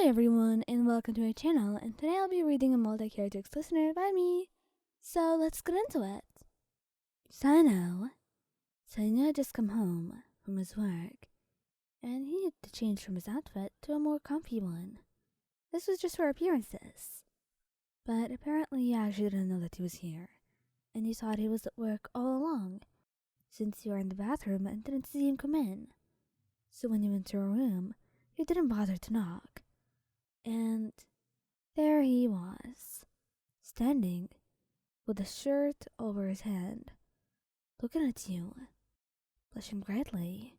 Hi everyone and welcome to our channel, and today I'll be reading a multi-character exclusive by me. So let's get into it. Cyno. Cyno had just come home from his work and he had to change from his outfit to a more comfy one. This was just for appearances. But apparently he actually didn't know that he was here, and he thought he was at work all along, since you were in the bathroom and didn't see him come in. So when he went to her room, he didn't bother to knock. And there he was, standing with a shirt over his head, looking at you, blushing brightly.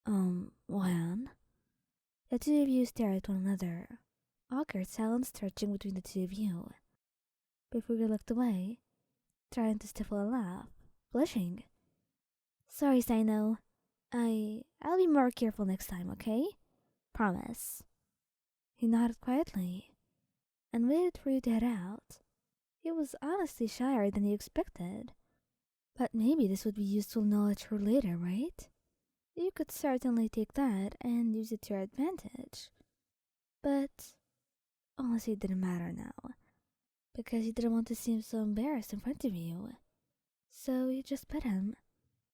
When? The two of you stare at one another, awkward silence stretching between the two of you, before you looked away, trying to stifle a laugh, blushing. Sorry, Cyno. I'll be more careful next time, okay? Promise. He nodded quietly and waited for you to head out. He was honestly shyer than you expected, but maybe this would be useful knowledge for later, right? You could certainly take that and use it to your advantage. But honestly, it didn't matter now, because you didn't want to seem so embarrassed in front of you. So you just pet him,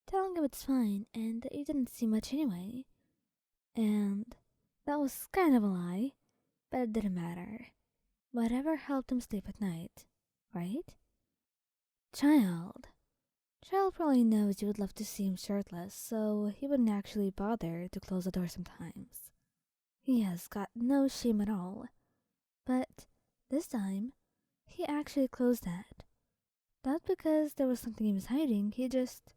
telling him it's fine and that you didn't see much anyway. And that was kind of a lie, but it didn't matter. Whatever helped him sleep at night, right? Child probably knows you would love to see him shirtless, so he wouldn't actually bother to close the door sometimes. He has got no shame at all. But this time, he actually closed that. Not because there was something he was hiding, he just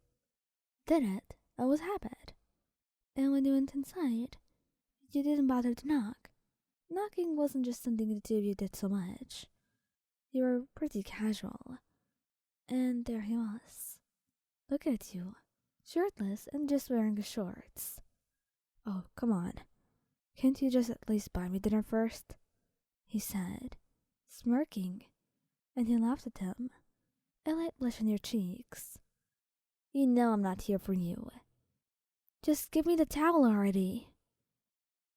did it. It was habit. And when you went inside, you didn't bother to knock. Knocking wasn't just something the two of you did so much. You were pretty casual. And there he was, looking at you, shirtless and just wearing his shorts. Oh, come on. Can't you just at least buy me dinner first? He said, smirking, and he laughed at him, a light blush on your cheeks. You know I'm not here for you. Just give me the towel already.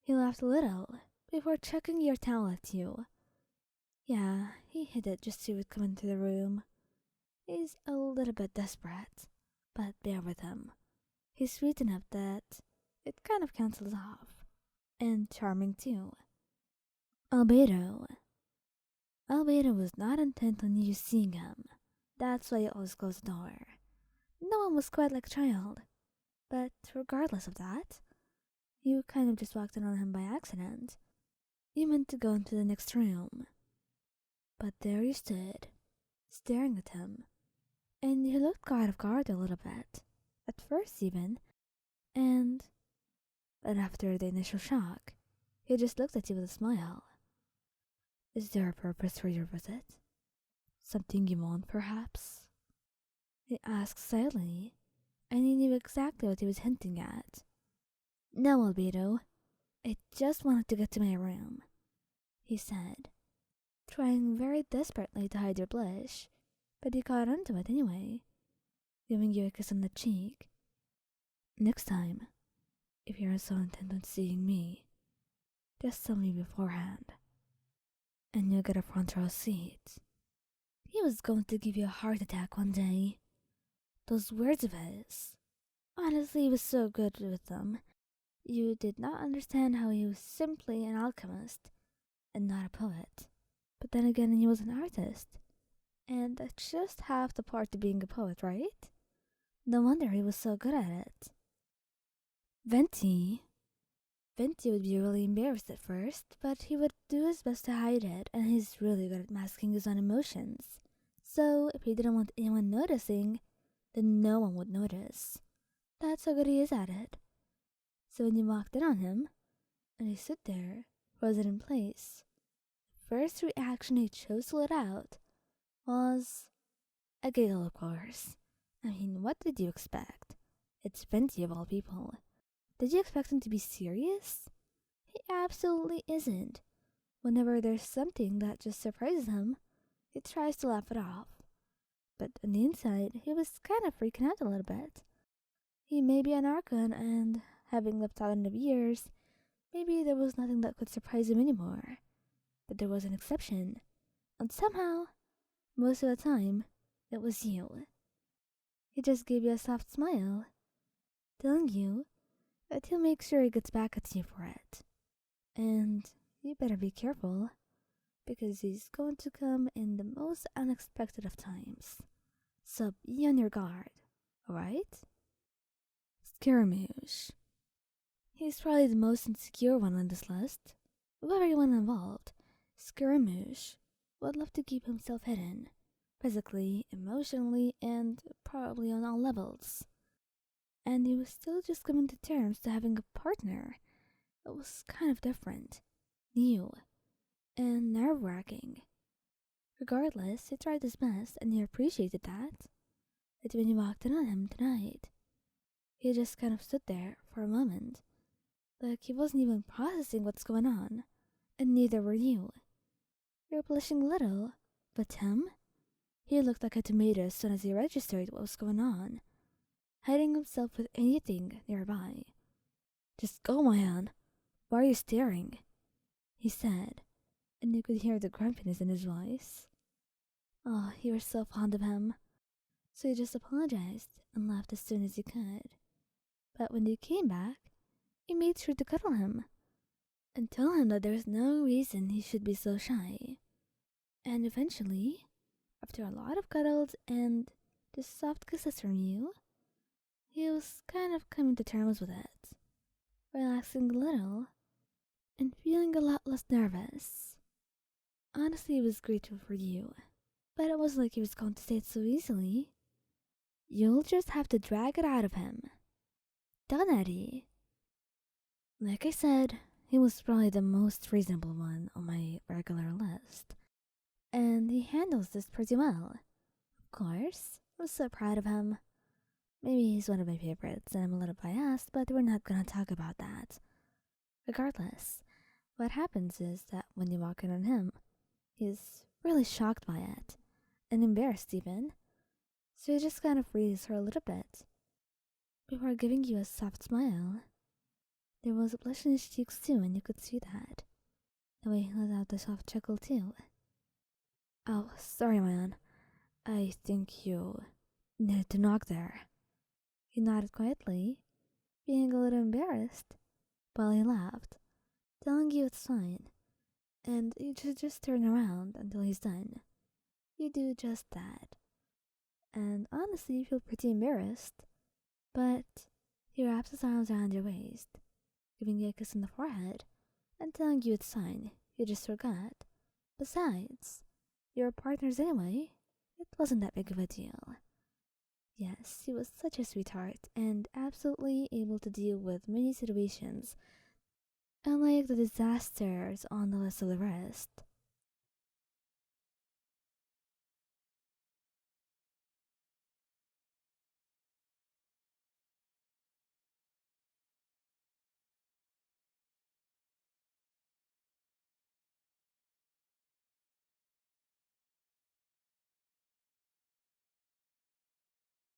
He laughed a little before chucking your towel at you. Yeah, he hid it just so you would come into the room. He's a little bit desperate, but bear with him. He's sweet enough that it kind of cancels off. And charming too. Albedo was not intent on you seeing him. That's why he always closed the door. No one was quite like a child. But regardless of that, you kind of just walked in on him by accident. You meant to go into the next room. But there you stood, staring at him. And he looked caught off guard a little bit, at first even. But after the initial shock, he just looked at you with a smile. Is there a purpose for your visit? Something you want, perhaps? He asked slyly, and he knew exactly what he was hinting at. No, Albedo. I just wanted to get to my room, he said, trying very desperately to hide your blush, but he caught onto it anyway, giving you a kiss on the cheek. Next time, if you're so intent on seeing me, just tell me beforehand, and you'll get a front row seat. He was going to give you a heart attack one day. Those words of his. Honestly, he was so good with them. You did not understand how he was simply an alchemist and not a poet. But then again, he was an artist. And that's just half the part to being a poet, right? No wonder he was so good at it. Venti would be really embarrassed at first, but he would do his best to hide it, and he's really good at masking his own emotions. So if he didn't want anyone noticing, then no one would notice. That's how good he is at it. So when you walked in on him, and he stood there, frozen in place, the first reaction he chose to let out was a giggle, of course. I mean, what did you expect? It's Venti of all people. Did you expect him to be serious? He absolutely isn't. Whenever there's something that just surprises him, he tries to laugh it off. But on the inside, he was kind of freaking out a little bit. He may be an Archon and having lived thousands of years, maybe there was nothing that could surprise him anymore. But there was an exception, and somehow, most of the time, it was you. He just gave you a soft smile, telling you that he'll make sure he gets back at you for it. And you better be careful, because he's going to come in the most unexpected of times. So be on your guard, alright? Scaramouche. He's probably the most insecure one on this list. Of everyone involved, Scaramouche would love to keep himself hidden, physically, emotionally, and probably on all levels. And he was still just coming to terms to having a partner. It was kind of different, new, and nerve-wracking. Regardless, he tried his best and he appreciated that. But when you walked in on him tonight, he just kind of stood there for a moment, like he wasn't even processing what's going on, and neither were you. You were blushing a little, but him? He looked like a tomato as soon as he registered what was going on, hiding himself with anything nearby. Just go, man. Why are you staring? He said, and you could hear the grumpiness in his voice. Oh, you were so fond of him. So you just apologized and left as soon as you could. But when you came back, you made sure to cuddle him and tell him that there's no reason he should be so shy. And eventually, after a lot of cuddles and just soft kisses from you, he was kind of coming to terms with it, relaxing a little and feeling a lot less nervous. Honestly, it was grateful for you, but it wasn't like he was going to say it so easily. You'll just have to drag it out of him. Tighnari. Like I said, he was probably the most reasonable one on my regular list, and he handles this pretty well. Of course, I'm so proud of him. Maybe he's one of my favorites and I'm a little biased, but we're not gonna talk about that. Regardless, what happens is that when you walk in on him, he's really shocked by it, and embarrassed even, so he just kind of freezes for a little bit, before giving you a soft smile. There was a blush in his cheeks too, and you could see that. The way he let out the soft chuckle too. Oh, sorry man. I think you needed to knock there. He nodded quietly, being a little embarrassed, while he laughed, telling you it's fine, and you should just turn around until he's done. You do just that. And honestly, you feel pretty embarrassed, but he wraps his arms around your waist, giving you a kiss on the forehead, and telling you it's fine, you just forgot. Besides, you're partners anyway. It wasn't that big of a deal. Yes, he was such a sweetheart, and absolutely able to deal with many situations, unlike the disasters on the list of the rest.